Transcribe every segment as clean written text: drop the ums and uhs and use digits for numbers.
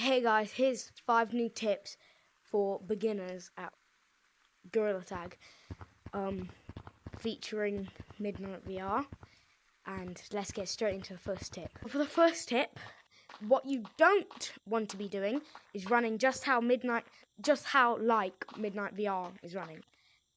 Hey guys, here's 5 new tips for beginners at Gorilla Tag, featuring Midnight VR. And let's get straight into the first tip. For the first tip, what you don't want to be doing is running just how Midnight VR is running.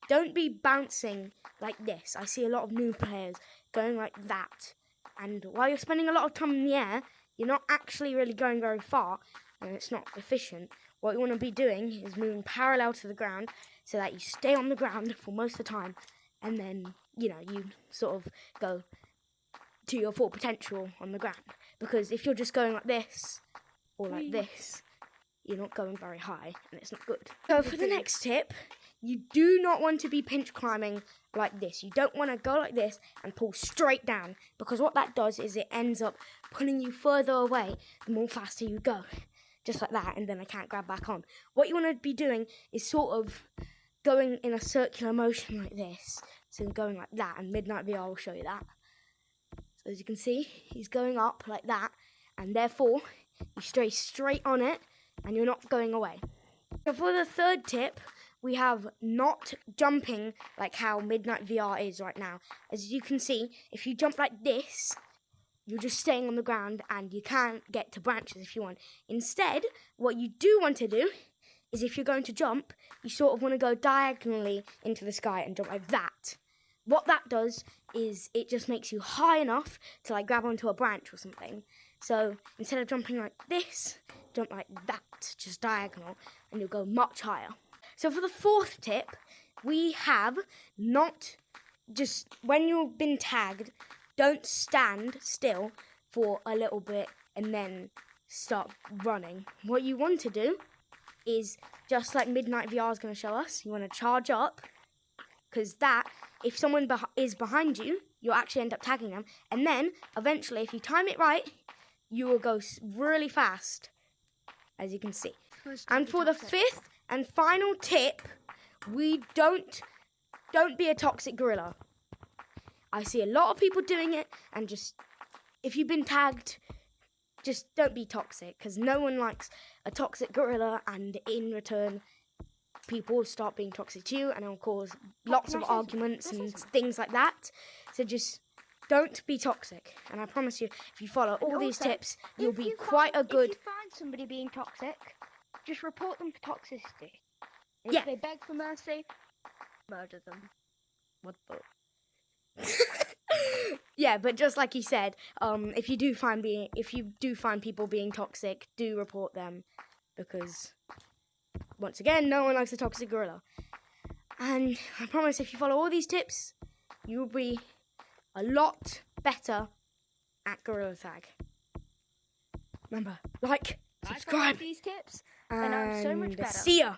Don't be bouncing like this. I see a lot of new players going like that, and while you're spending a lot of time in the air, you're not actually really going very far, and it's not efficient. What you want to be doing is moving parallel to the ground so that you stay on the ground for most of the time, and then, you sort of go to your full potential on the ground. Because if you're just going like this, or like this, you're not going very high, and it's not good. So for the next tip, you do not want to be pinch climbing like this. You don't want to go like this and pull straight down, because what that does is it ends up pulling you further away the more faster you go. Just like that, and then I can't grab back on. What you want to be doing is sort of going in a circular motion like this. So going like that, and Midnight VR will show you that. So as you can see, he's going up like that, and therefore you stay straight on it, and you're not going away. So for the third tip, we have not jumping like how Midnight VR is right now. As you can see, if you jump like this, you're just staying on the ground and you can't get to branches if you want. Instead, what you do want to do is, if you're going to jump, you sort of want to go diagonally into the sky and jump like that. What that does is it just makes you high enough to like grab onto a branch or something. So instead of jumping like this, jump like that, just diagonal, and you'll go much higher. So for the fourth tip, we have not just, when you've been tagged, don't stand still for a little bit and then start running. What you want to do is, just like Midnight VR is going to show us, you want to charge up, because that, if someone is behind you, you'll actually end up tagging them, and then eventually, if you time it right, you will go really fast, as you can see. And for the fifth and final tip, we don't be a toxic gorilla. I see a lot of people doing it, and just, if you've been tagged, just don't be toxic, because no one likes a toxic gorilla, and in return, people start being toxic to you, and it'll cause lots of arguments and things like that. So just don't be toxic, and I promise you, if you follow all these tips, you'll be quite a good... If you find somebody being toxic, just report them for toxicity. If they beg for mercy, murder them. What the... Yeah, but just like you said, if you do find people being toxic, do report them, because once again, no one likes a toxic gorilla. And I promise, if you follow all these tips, you'll be a lot better at Gorilla Tag. Remember, like, subscribe, these tips, and I'm so much better. See ya.